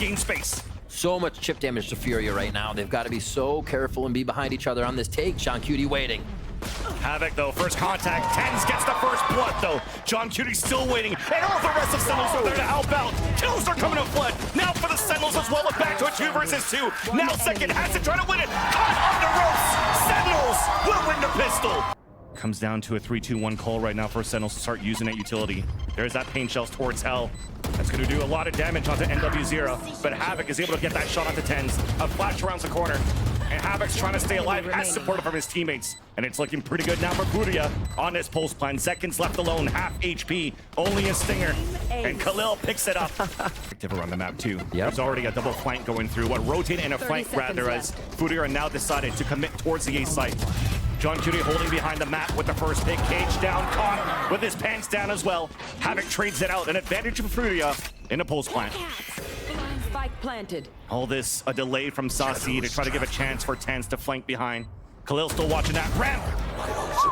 gain space. So much chip damage to Furia right now. They've got to be so careful and be behind each other on this take. John Cutie waiting. Havoc, though, first contact. Tens gets the first blood, though. John Cutie still waiting, and all the rest of Sentinels are there to help out. Kills are coming to flood. Now for the Sentinels as well, back to a 2 versus 2. Now Second has to try to win it. Caught on the ropes. Sentinels will win the pistol. Comes down to a 3-2-1 call right now for Sentinels to start using that utility. There's that pain shells towards Hell. That's going to do a lot of damage onto NW0, but Havoc is able to get that shot onto Tens. A flash around the corner, and Havoc's trying to stay alive as supportive of his teammates. And it's looking pretty good now for Furia on this post plan. Seconds left alone, half HP, only a stinger, and Khalil picks it up. Active around the map too. Yep. There's already a double flank going through. What rotate and a flank rather, as Furia now decided to commit towards the A site. John Cutie holding behind the map with the first pick. Cage down, caught with his pants down as well. Havoc trades it out, an advantage for Furia in a post plant. Spike planted. All this a delay from Saucy to try to give a chance for Tens to flank behind. Khalil still watching that ramp.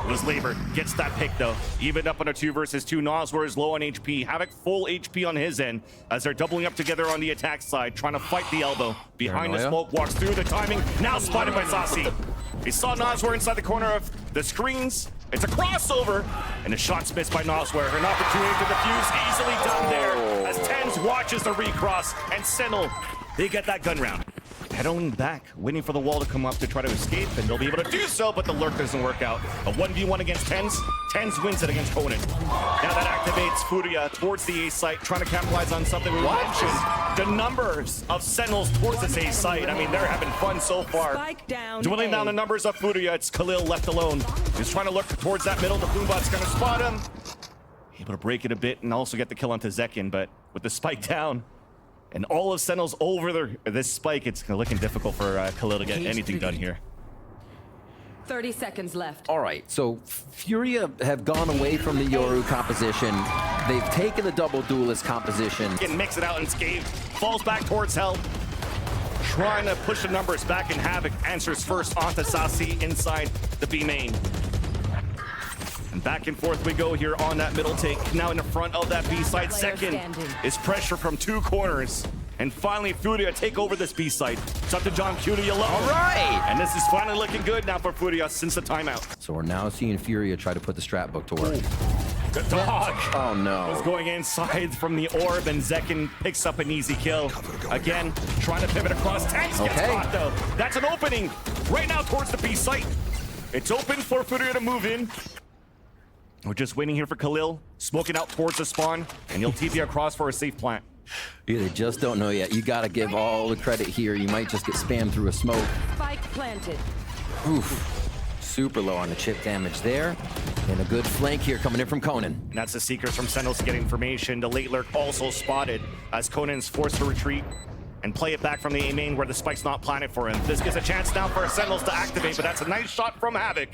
It was Labor, gets that pick though. Even up on a 2 versus 2. Noswar is low on HP. Havoc full HP on his end as they're doubling up together on the attack side, trying to fight the elbow. Behind the smoke, walks through the timing. Now spotted by Saucy. He saw Noswar inside the corner of the screens. It's a crossover, and the shot's missed by Noswar. An opportunity to defuse, easily done there, as Tens watches the recross, and Sentinel, they get that gun round. Pedaling back, waiting for the wall to come up to try to escape, and they'll be able to do so, but the lurk doesn't work out. A 1v1 against Tens. Tens wins it against Conan. Now that activates Furia towards the A site, trying to capitalize on something we mentioned. The numbers of Sentinels towards this A site. I mean, they're having fun so far. Dwindling down the numbers of Furia, it's Khalil left alone. He's trying to look towards that middle. The Boombot's gonna spot him. Able to break it a bit and also get the kill onto Zekin, but with the spike down, and all of Sentinels over this spike, it's looking difficult for Khalil to get anything done here. 30 seconds left. All right, so Furia have gone away from the Yoru composition. They've taken the double duelist composition. And mix it out, and Scave falls back towards Hell. Trying to push the numbers back, and Havoc answers first onto Saucy inside the B main. And back and forth we go here on that middle take. Now in the front of that B site. Second is pressure from 2 corners. And finally, Furia take over this B site. It's up to John Cutie alone. All right! And this is finally looking good now for Furia since the timeout. So we're now seeing Furia try to put the strat book to work. The dog Oh no. was going inside from the orb, and Zekin picks up an easy kill. Again, trying to pivot across. Tanks gets caught though. That's an opening right now towards the B site. It's open for Furia to move in. We're just waiting here for Khalil, smoking out towards the spawn, and he'll TP across for a safe plant. Yeah, they just don't know yet. You gotta give all the credit here. You might just get spammed through a smoke. Spike planted. Oof. Super low on the chip damage there. And a good flank here coming in from Conan. And that's the Seekers from Sentinels to get information. The late lurk also spotted as Conan's forced to retreat and play it back from the A main where the spike's not planted for him. This gives a chance now for Sentinels to activate, but that's a nice shot from Havoc.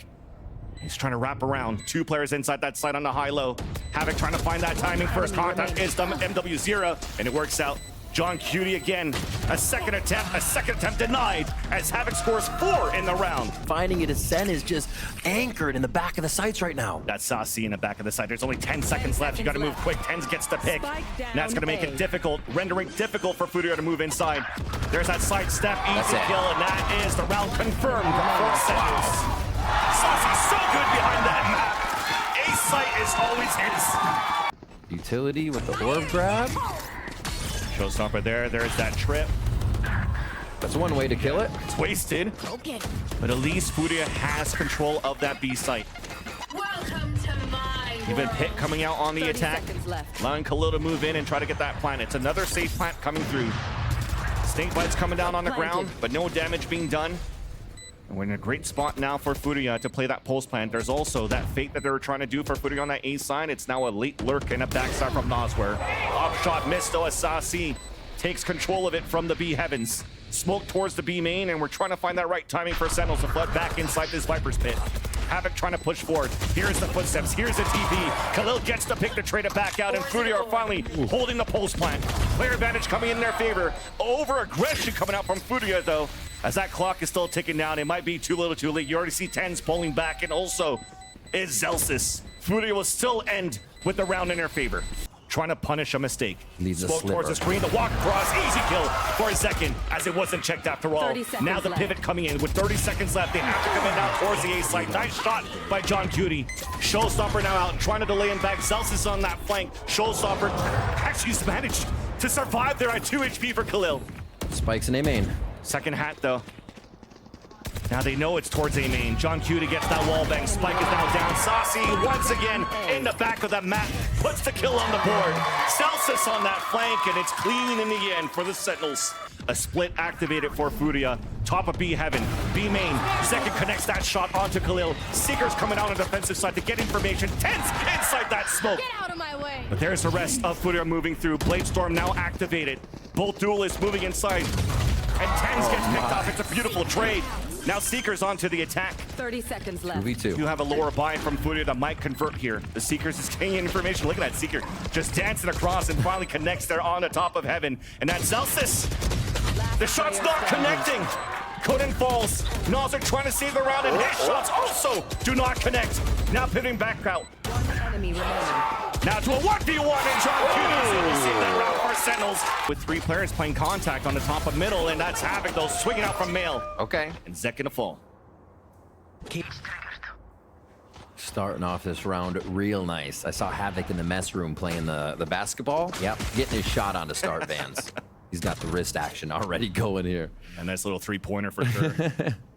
He's trying to wrap around. 2 players inside that site on the high-low. Havoc trying to find that timing. First contact is the MW0, and it works out. John Cutie again. A second attempt denied as Havoc scores 4 in the round. Finding it as Sen is just anchored in the back of the sights right now. That's Saucy in the back of the site. There's only 10 seconds left. You got to move quick. Tens gets the pick. And that's going to make it difficult, rendering difficult for Furia to move inside. There's that side step, easy kill, and that is the round confirmed for Sentinels. Saucy's so good behind that map. A site is always his. Utility with the orb grab. Showstopper there. There's that trip. That's one way to kill it. It's wasted. But at least Furia has control of that B site. Welcome to my Even Pit coming out on the attack, allowing Khalil to move in and try to get that plant. It's another safe plant coming through. Snake bites coming down on the ground, but no damage being done. And we're in a great spot now for Furia to play that post plant. There's also that fate that they were trying to do for Furia on that A side. It's now a late lurk and a backside from Noswar. Off shot missed though as Saucy takes control of it from the B heavens. Smoke towards the B main, and we're trying to find that right timing for Sentinels to flood back inside this Viper's pit. Havoc trying to push forward. Here's the footsteps. Here's the TP. Khalil gets the pick to trade it back out, and Furia are finally holding the post plant. Player advantage coming in their favor. Over aggression coming out from Furia though. As that clock is still ticking down, it might be too little too late. You already see Tens pulling back, and also is Zelsis. Furia will still end with the round in their favor. trying to punish a mistake. Leaves a Spoke towards the screen, the walk across, easy kill for a second, as it wasn't checked after all. 30 seconds Now the left. pivot coming in with 30 seconds left. They have to come in now towards the A site. Nice shot by John Cutie. Showstopper now out, trying to delay him back. Celsius on that flank. Showstopper actually managed to survive there at 2 HP for Khalil. Spikes in A main. Second hat though. Now they know it's towards A main. John Cutie gets that wall bang. Spike is now down. Saucy once again in the back of the map. Puts the kill on the board. Celsius on that flank, and it's clean in the end for the Sentinels. A split activated for Furia. Top of B heaven. B main. Second connects that shot onto Khalil. Seeker's coming out on the defensive side to get information. Tense inside that smoke. Get out of my way. But there's the rest of Furia moving through. Bladestorm now activated. Both duelists moving inside. And Tens gets picked up. It's a beautiful trade. Now Seeker's onto the attack. 30 seconds left. V2. You have a lower buy from Furia that might convert here. The Seekers is getting information. Look at that Seeker just dancing across and finally connects there on the top of heaven. And that's Celsius. The shot's not connecting. Coden falls. Noz are trying to save the round, and his shots also do not connect. Now pivoting back out. One enemy remaining. Now to a 1v1, and John Cutie is able to save that round for Sentinels. With 3 players playing contact on the top of middle, and that's Havoc though, swinging out from Mail. Okay. And Zek gonna fall. Starting off this round real nice. I saw Havoc in the mess room playing the basketball. Yep, getting his shot on the start bands. He's got the wrist action already going here. A nice little 3-pointer for sure.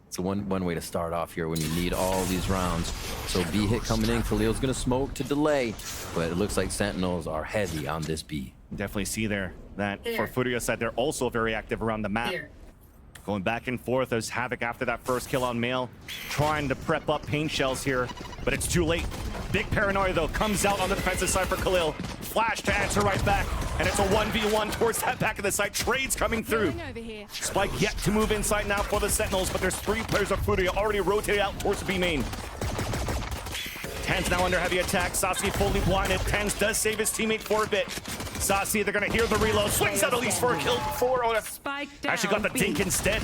It's one way to start off here when you need all these rounds. So B hit coming in. Khalil's gonna smoke to delay, but it looks like Sentinels are heavy on this B. Definitely see there that for Furia side, they're also very active around the map. Going back and forth as Havoc after that first kill on Mail, trying to prep up paint shells here, but it's too late. Big paranoia though comes out on the defensive side for Khalil. Flash to answer right back, and it's a 1v1 towards that back of the site. Trades coming through. Spike yet to move inside now for the Sentinels, but there's 3 players of Furia already rotated out towards the B main. Tens now under heavy attack. Saucy fully blinded. Tens does save his teammate for a bit. Saucy, they're gonna hear the reload. Swings out at least for a kill. 4 on a Spike down. actually got the dink instead.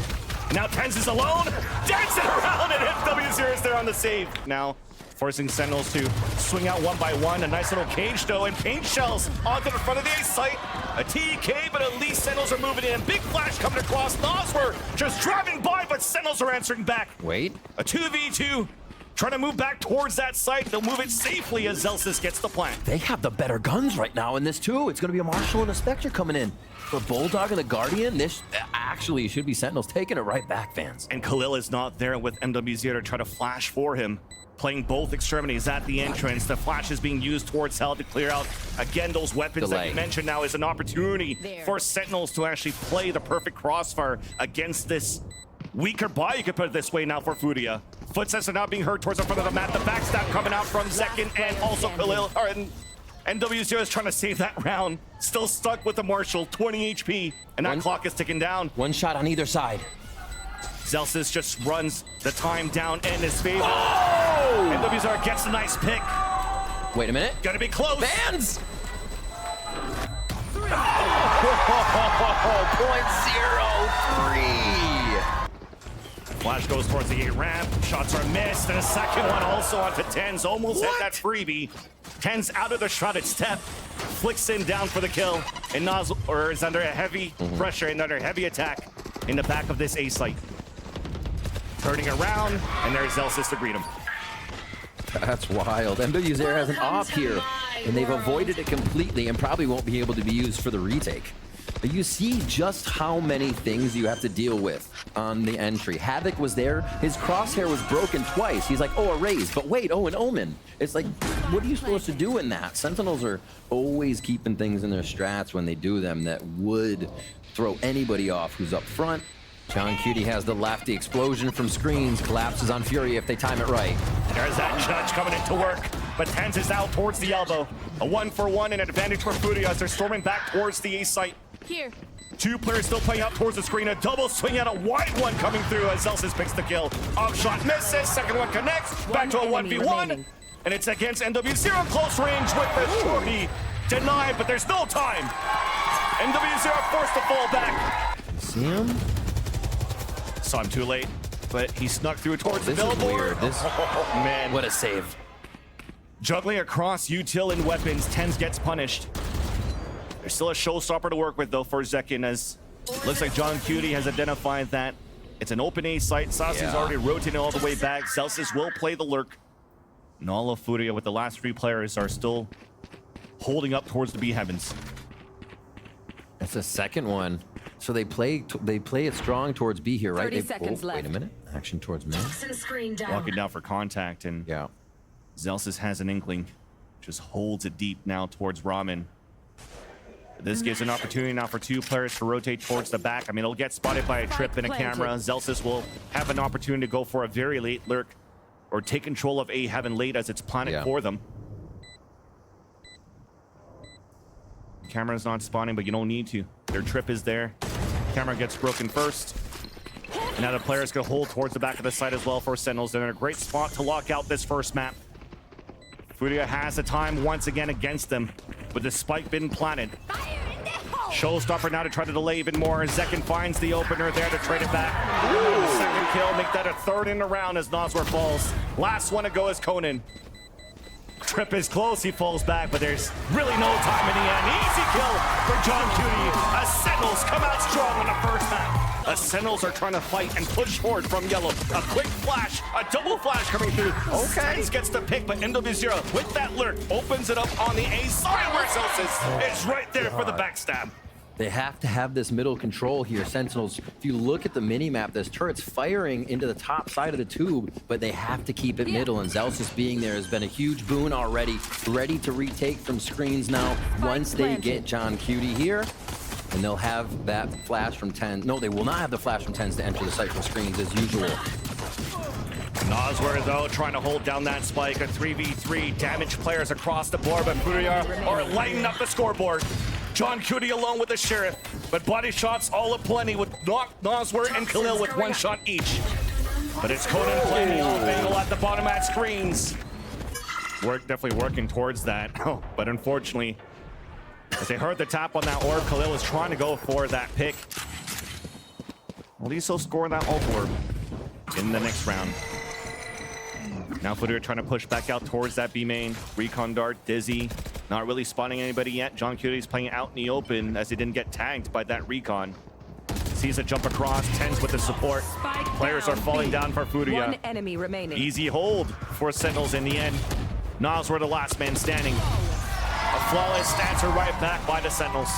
Now Tens is alone, dancing around, and FW0 is there on the save. Now forcing Sentinels to swing out one by one. A nice little cage though, and paint shells onto the front of the A site. A TK, but at least Sentinels are moving in. Big flash coming across. Noswer just driving by, but Sentinels are answering back. Wait. A 2v2. Trying to move back towards that site. They'll move it safely as Zelsis gets the plant. They have the better guns right now in this too. It's gonna be a Marshall and a Spectre coming in. For Bulldog and the Guardian, this actually should be Sentinels taking it right back, fans. And Khalil is not there with MWZ to try to flash for him. Playing both extremities at the entrance. The flash is being used towards Hell to clear out. Again, those weapons that you mentioned now is an opportunity for Sentinels to actually play the perfect crossfire against this weaker buy, you could put it this way now for Furia. Footsteps are now being heard towards the front of the map. The backstab coming out from Zekin and also Khalil. And NW0 is trying to save that round. Still stuck with the Marshall, 20 HP. And that clock is ticking down. One shot on either side. Zelsis just runs the time down in his favor. Oh! NW0 gets a nice pick. Wait a minute. Gotta be close. Bands! .03. Flash goes towards the A ramp. Shots are missed, and a second one also onto Tens. Almost hit that freebie. Tens out of the shrouded step. Flicks in down for the kill. And Noz is under a heavy pressure and under heavy attack in the back of this A site. Turning around, and there's Zelsis to greet him. That's wild. MWZ has an op here, and they've avoided it completely and probably won't be able to be used for the retake. But you see just how many things you have to deal with on the entry. Havoc was there. His crosshair was broken twice. He's like, oh, a raise. But wait, oh, an omen. It's like, what are you supposed to do in that? Sentinels are always keeping things in their strats when they do them that would throw anybody off who's up front. John Cutie has the left. The explosion from screens collapses on Furia if they time it right. There's that Judge coming into work, but Tens is out towards the elbow. A 1-for-1 and advantage for Furia as they're storming back towards the A site. Here. 2 players still playing out towards the screen. A double swing out, a wide one coming through as Zelsis picks the kill. Off shot misses, second one connects, back to a 1v1. And it's against NW0 close range with the shorty. Denied, but there's no time. NW0 forced to fall back. See him? Saw him too late, but he snuck through towards the This is billboard. weird. Oh, man. What a save. Juggling across util and weapons, Tens gets punished. There's still a showstopper to work with, though, for Zekin, as looks like John Cutie has identified that it's an open A site. Saucy's already rotating all the way back. Celsius will play the lurk. And all of Furia with the last 3 players are still holding up towards the B heavens. That's the second one. So they play it strong towards B here, right? 30 seconds left. Wait a minute. Action towards mid. Walking down for contact, and Yeah. Zelsis has an inkling. Just holds it deep now towards Ramen. This gives an opportunity now for 2 players to rotate towards the back. I mean, it'll get spotted by a trip in a camera. Zelsis will have an opportunity to go for a very late lurk or take control of A heaven late as it's planted for them. Camera's not spawning, but you don't need to. Their trip is there. Camera gets broken first. And now the players can hold towards the back of the site as well for Sentinels. They're in a great spot to lock out this first map. Furia has the time once again against them, with the spike been planted. Showstopper now to try to delay even more. Zekin finds the opener there to trade it back. Ooh. Second kill, make that a 3rd in the round as Nosworth falls. Last one to go is Conan. Trip is close, he falls back, but there's really no time in the end. Easy kill for John Cutie. As Sentinels come out strong on the first map. The Sentinels are trying to fight and push forward from yellow. A quick flash, a double flash coming through. Okay, gets the pick, but NW0 with that lurk opens it up on the A side where Celsius is right there for the backstab. They have to have this middle control here, Sentinels. If you look at the mini-map, this turret's firing into the top side of the tube, but they have to keep it middle, and Zelsis being there has been a huge boon already. Ready to retake from screens now once they get John Cutie here. And they'll have that flash from 10. No, they will not have the flash from 10s to enter the site from screens as usual. Nosworth, though, trying to hold down that spike. A 3v3, damage players across the board, but Furia are lighting up the scoreboard. John Cutie alone with the Sheriff, but body shots all aplenty with Nosworth and Khalil with 1 shot each. But it's Conan playing the angle at the bottom at screens. Definitely working towards that, but unfortunately, as they heard the tap on that orb, Khalil is trying to go for that pick. Will he still score that ult orb in the next round? Now Furia trying to push back out towards that B main. Recon dart, Dizzy, not really spotting anybody yet. John Cutie's playing out in the open as he didn't get tagged by that recon. Sees a jump across, Tens with the support. Players are falling down for Furia. 1 enemy remaining. Easy hold for Sentinels in the end. Nas were the last man standing. A flawless answer right back by the Sentinels.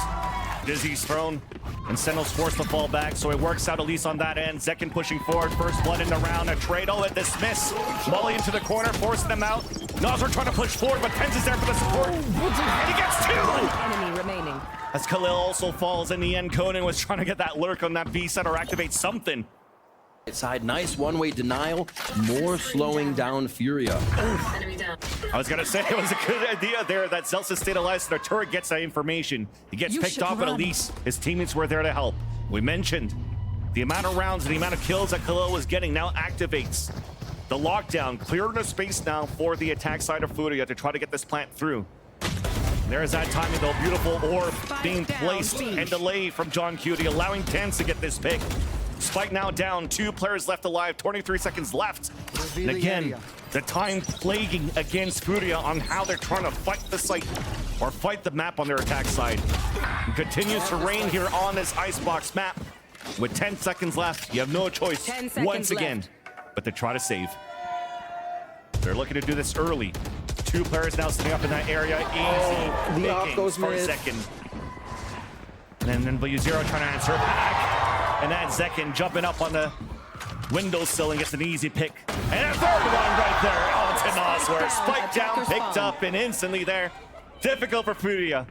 Dizzy's thrown, and Sentinels forced to fall back, so it works out at least on that end. Zekin pushing forward, first blood in the round, a trade, a dismiss. Molly into the corner, forcing them out. Nosworth trying to push forward, but Pens is there for the support. And he gets 2! 1 enemy remaining. As Khalil also falls in the end, Conan was trying to get that lurk on that B set or activate something. Side, nice one-way denial, more slowing down Furia. I was gonna say it was a good idea there that Celsius stayed alive so the turret gets that information. He gets picked off, but at least his teammates were there to help. We mentioned the amount of rounds and the amount of kills that Khalil was getting now activates the lockdown, clearing the space now for the attack side of Furia to try to get this plant through. There's that timing though, beautiful orb being placed and delayed from John Cutie, allowing Tens to get this pick. Spike now down, 2 players left alive, 23 seconds left. And again, the time plaguing against Furia on how they're trying to fight the site or fight the map on their attack side. It continues to rain here on this icebox map. With 10 seconds left, you have no choice once again but to try to save. They're looking to do this early. 2 players now sitting up in that area. Easy the off goes for a mid. second. And then W0 trying to answer back. And that Zekin jumping up on the windowsill and gets an easy pick. And a 3rd one right there. Oh, to Nosworth. Spike down, picked up, and instantly there. Difficult for Furia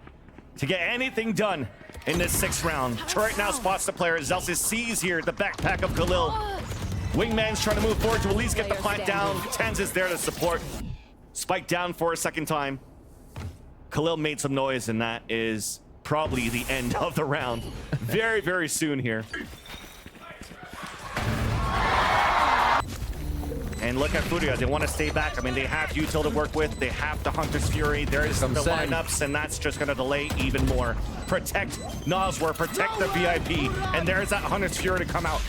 to get anything done in this 6th round. Turret now spots the player. Zelsis sees here the backpack of Khalil. Wingman's trying to move forward to at least get the plant down. Tens is there to support. Spike down for a 2nd time. Khalil made some noise, and that is probably the end of the round. Very, very soon here. And look at Furia, they want to stay back. I mean, they have Util to work with. They have the Hunter's Fury. There's the lineups, and that's just going to delay even more. Protect Nosworth, protect the VIP. And there's that Hunter's Fury to come out.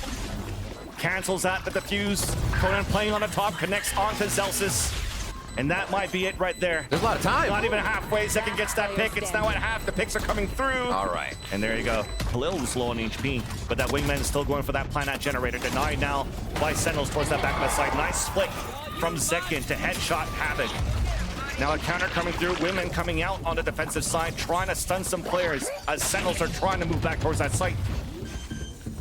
Cancels that, the defuse. Conan playing on the top, connects onto Zelsis. And that might be it right there. There's a lot of time. Not even halfway. Second gets that pick. It's now at half. The picks are coming through. All right. And there you go. Khalil's low on HP, but that wingman is still going for that planet generator. Denied now by Sentinels towards that back of the side. Nice flick from Zekin to headshot Havoc. Now a counter coming through. Wingman coming out on the defensive side, trying to stun some players as Sentinels are trying to move back towards that site.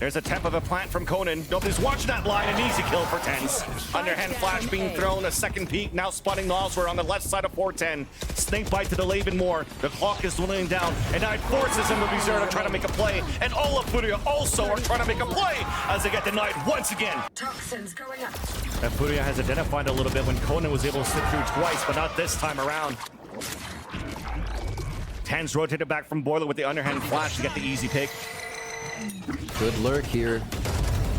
There's a temp of a plant from Conan. Nobody's watching that line. An easy kill for TenZ. Underhand flash being thrown. A second peek. Now spotting Noswer on the left side of 410. Snake bite to delay even more. The clock is dwindling down. And now it forces him to be zero to try to make a play. And all of Furia also are trying to make a play as they get denied once again. Toxins going up. And Furia has identified a little bit when Conan was able to slip through twice, but not this time around. TenZ rotated back from Boiler with the underhand flash to get the easy pick. Good lurk here.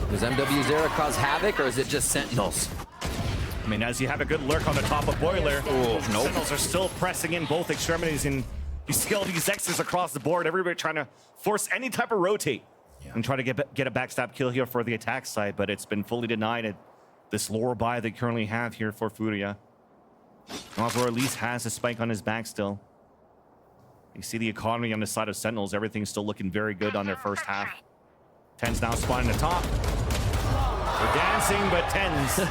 Does MW0 cause havoc, or is it just Sentinels? I mean, as you have a good lurk on the top of Boiler, Oh, nope. Sentinels are still pressing in both extremities, and you see all these X's across the board. Everybody trying to force any type of rotate and try to get a backstab kill here for the attack side, but it's been fully denied at this lower buy they currently have here for Furia. Noswer at least has a spike on his back still. You see the economy on the side of Sentinels. Everything's still looking very good on their first half. TenZ now spawning the top. We're dancing, but TenZ.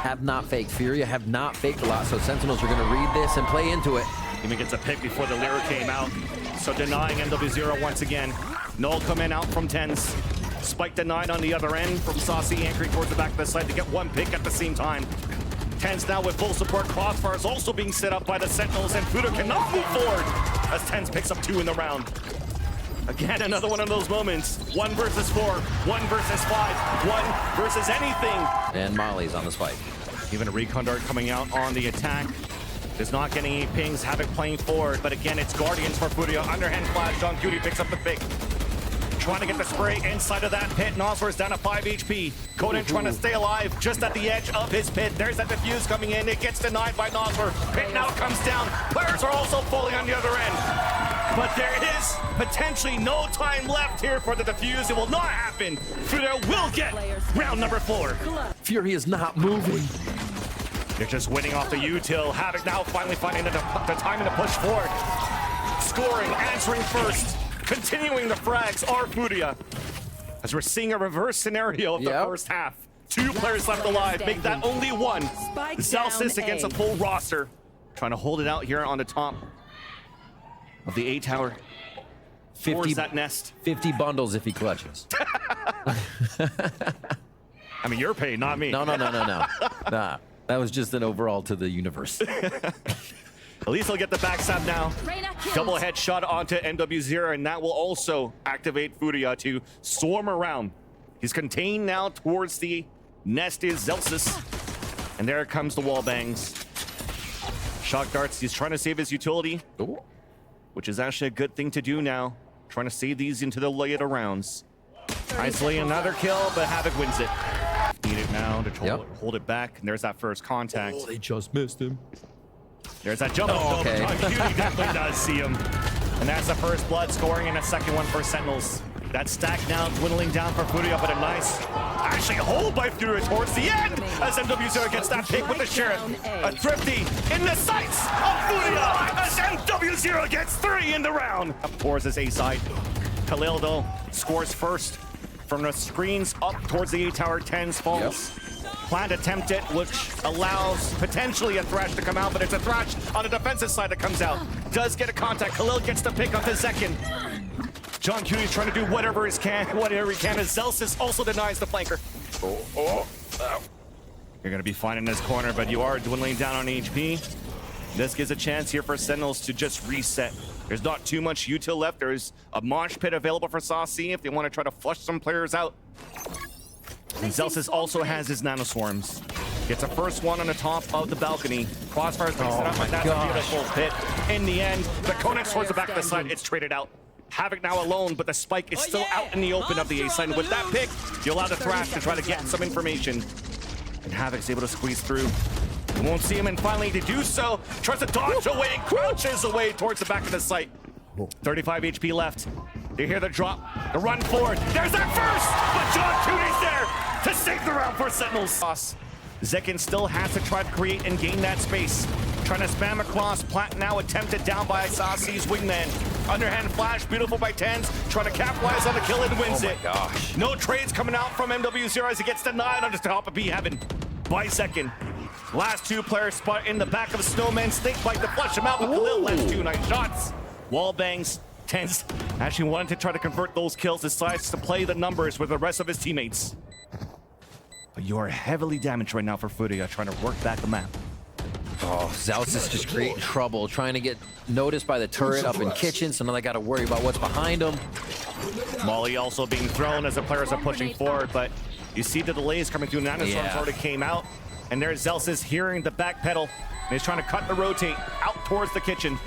Have not faked. Furia have not faked a lot, so Sentinels are going to read this and play into it. Even gets a pick before the lyric came out. So denying MW0 once again. Null coming out from TenZ. Spike denied on the other end from Saucy anchoring towards the back of the site to get one pick at the same time. TenZ now with full support. Crossfire is also being set up by the Sentinels, and Furia cannot move forward as TenZ picks up 2 in the round. Again, another one of those moments. 1 versus 4, 1 versus 5, 1 versus anything. And Molly's on the spike. Even a recon dart coming out on the attack. Does not get any pings. Havoc playing forward, but again, it's Guardians for Furia. Underhand flash. John Cutie picks up the pick. Trying to get the spray inside of that pit. Noswer is down to 5 HP. Conan trying to stay alive just at the edge of his pit. There's that defuse coming in. It gets denied by Noswer. Pit now comes down. Players are also falling on the other end. But there is potentially no time left here for the defuse. It will not happen. Furia will get round number 4. Fury is not moving. They're just winning off the util. Havoc now finally finding the timing to push forward. Scoring, answering first. Continuing the frags are Furia. As we're seeing a reverse scenario of the first half. 2 players left alive, make that only 1. Celsius against a full roster. Trying to hold it out here on the top of the A tower. 50 that nest. 50 bundles if he clutches. I mean, you're paid, not me. No. Nah, that was just an overall to the universe. At least he'll get the backstab now. Double headshot onto MW0, and that will also activate Furia to swarm around. He's contained now towards the nest is Zelsis. And there comes the wall bangs. Shock darts, he's trying to save his utility, which is actually a good thing to do now. Trying to save these into the later rounds. Isolating another kill, but Havoc wins it. Need it now to hold it back, and there's that first contact. They just missed him. There's that jump. Okay. Cutie definitely does see him. And that's the first blood scoring and a second one for Sentinels. That stack now dwindling down for Furia, but a nice actually hold by Furia towards the end as MW0 gets that pick with the Sheriff. A thrifty in the sights of Furia as MW0 gets 3 in the round. Up towards this A side. Khalil though scores first from the screens up towards the A tower. TenZ falls. Plant attempted, which allows potentially a Thrash to come out, but it's a Thrash on the defensive side that comes out. Does get a contact. Khalil gets the pick off the Zekin. John Cutie's trying to do whatever he can as Zelsis also denies the flanker. You're gonna be fine in this corner, but you are dwindling down on HP. This gives a chance here for Sentinels to just reset. There's not too much util left. There's a mosh pit available for Saucy if they want to try to flush some players out. And Zelsis also has his nanoswarms. Gets a first one on the top of the balcony. Crossfire picks it up, and that's a beautiful pit. In the end, the Koenig towards the back of the side, it's traded out. Havoc now alone, but the spike is still out in the open of the A side. And with that pick, you allow the Thrash to try to get some information. And Havoc's able to squeeze through. You won't see him, and finally to do so, tries to dodge away and crouches away towards the back of the site. 35 HP left. You hear the drop, the run forward. There's that first, but John Cutie's there to save the round for Sentinels. Zekin still has to try to create and gain that space. Trying to spam across. Plant now attempted down by Sasi's wingman. Underhand flash, beautiful by Tens. Trying to capitalize on the kill and wins it. Gosh. No trades coming out from MW0 as he gets denied on the top of B heaven by Zekin. Last two players spot in the back of Snowman. Snake bite to flush him out, but Khalil lands 2 nice shots. Wall bangs. Tens actually wanted to try to convert those kills, decides to play the numbers with the rest of his teammates. But you are heavily damaged right now for Furia, trying to work back the map. Oh, Zeus is just creating trouble, trying to get noticed by the turret up in kitchen, so now they got to worry about what's behind them. Molly also being thrown as the players are pushing forward, but you see the delays coming through. Nanostorms already came out, and there's Zeus hearing the back pedal, and he's trying to cut the rotate out towards the kitchen.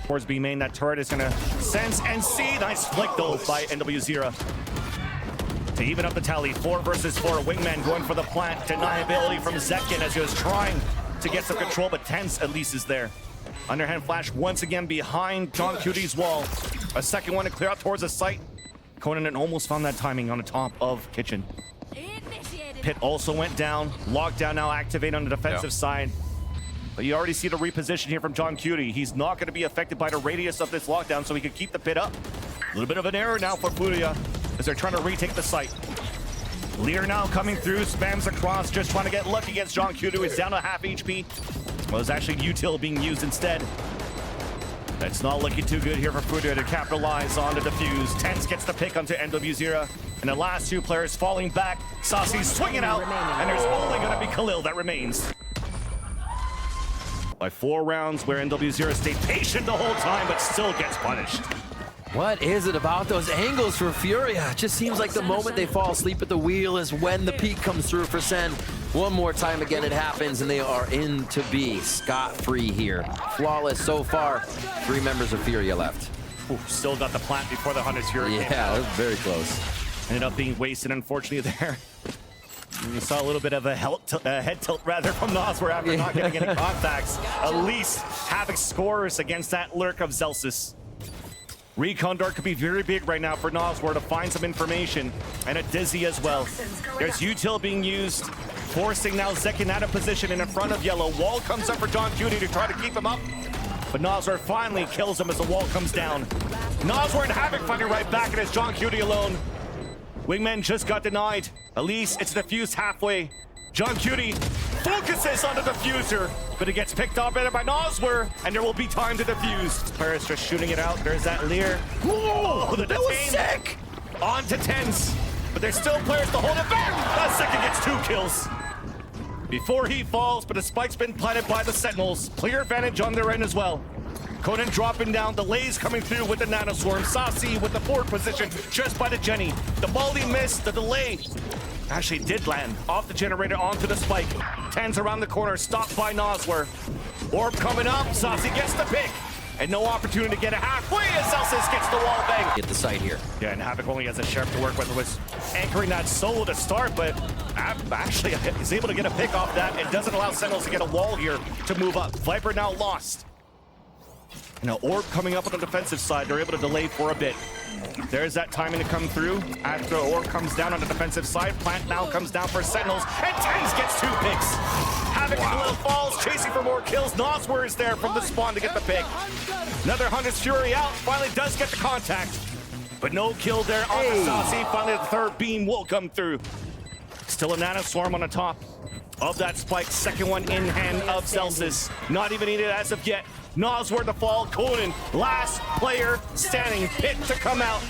Towards B main, that turret is going to sense and see. Nice flick though by NW0. To even up the tally, 4 versus 4. Wingman going for the plant. Deniability from Zekin as he was trying to get some control, but Tens at least is there. Underhand flash once again behind John Cutie's wall. A second one to clear out towards the site. Conan almost found that timing on the top of kitchen. Pit also went down. Lockdown now activate on the defensive side. But you already see the reposition here from John Cutie. He's not going to be affected by the radius of this lockdown, so he can keep the pit up. A little bit of an error now for Furia as they're trying to retake the site. Lear now coming through, spams across, just trying to get lucky against John Cutie, who is down to half HP. Well, it's actually util being used instead. It's not looking too good here for Furia to capitalize on the defuse. Tens gets the pick onto NW0, and the last 2 players falling back. Saucy's swinging out, and there's only going to be Khalil that remains. By 4 rounds where NW0 stayed patient the whole time, but still gets punished. What is it about those angles for Furia? It just seems like the moment they fall asleep at the wheel is when the peak comes through for Sen. One more time again it happens, and they are in to be scot-free here. Flawless so far. 3 members of Furia left. Ooh, still got the plant before the Hunter's Fury came Yeah, out. that was very close. Ended up being wasted, unfortunately, there. You saw a little bit of a head tilt rather from Noswer after not getting any contacts. At least Havoc scores against that lurk of Zelsis. Recon Dart could be very big right now for Noswer to find some information, and a Dizzy as well. There's util being used, forcing now Zekin out of position in front of Yellow. Wall comes up for John Cutie to try to keep him up, but Noswer finally kills him as the wall comes down. Noswer and Havoc fighting right back, and it's John Cutie alone. Wingman just got denied. At least it's diffused halfway. John Cutie focuses on the diffuser, but it gets picked up by Noswer, and there will be time to defuse. Players just shooting it out. There's that Lear. Whoa, the that was detain. sick! On to Tens, but there's still players to hold it back. That second gets 2 kills. Before he falls, but the spike's been planted by the Sentinels. Clear advantage on their end as well. Conan dropping down, delays coming through with the Nanoswarm. Saucy with the forward position just by the Jenny. The Baldy missed, the delay actually did land off the generator onto the spike. Tens around the corner, stopped by Noswer. Orb coming up, Saucy gets the pick. And no opportunity to get it halfway as Celsius gets the wall bang. Get the site here. Yeah, and Havoc only has a Sheriff to work with. Was anchoring that solo to start, but actually is able to get a pick off that. It doesn't allow Sentinels to get a wall here to move up. Viper now lost. Now Orb coming up on the defensive side. They're able to delay for a bit. There's that timing to come through. After Orb comes down on the defensive side, Plant now comes down for Sentinels, and Tens gets 2 picks. Havoc and Little falls, chasing for more kills. Noswer is there from the spawn to get the pick. Another Hunter's Fury out, finally does get the contact. But no kill there on the Saucy. Finally the 3rd beam will come through. Still a Nanoswarm on the top of that spike. Second one in hand of Celsius. Not even needed as of yet. Noswer to fall, Conan, last player standing, Pit to come out.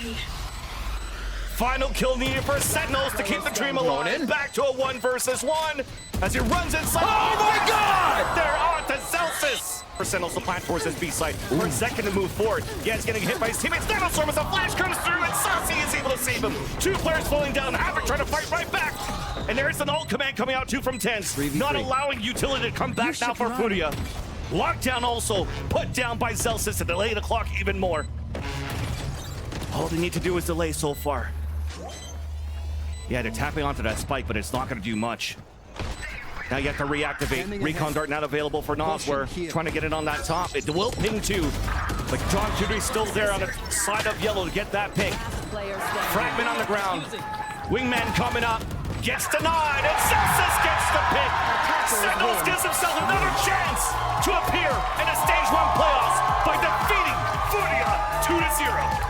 Final kill needed for Sentinels to keep the dream alive. Back to a 1 versus 1 as he runs inside. Oh my God! They're on to Celsius. For Sentinels to plant towards his B site. For a second to move forward. Yeah, he's getting hit by his teammates. Nanoswarm as a flash comes through, and Saucy is able to save him. 2 players falling down. Havoc trying to fight right back. And there's an ult command coming out too from Tens. Not allowing utility to come back now for Furia. Lockdown also put down by Celsius to delay the clock even more. All they need to do is delay so far. Yeah, they're tapping onto that spike, but it's not going to do much. Now you have to reactivate. Recon Dart not available for Noswer. Trying to get it on that top. It will ping too. But John Cutie's still there on the side of Yellow to get that pick. Fragment on the ground. Wingman coming up. Gets denied, and Celsius gets the pick. Sentinels gives himself another chance to appear in a Stage 1 playoffs by defeating Furia 2-0.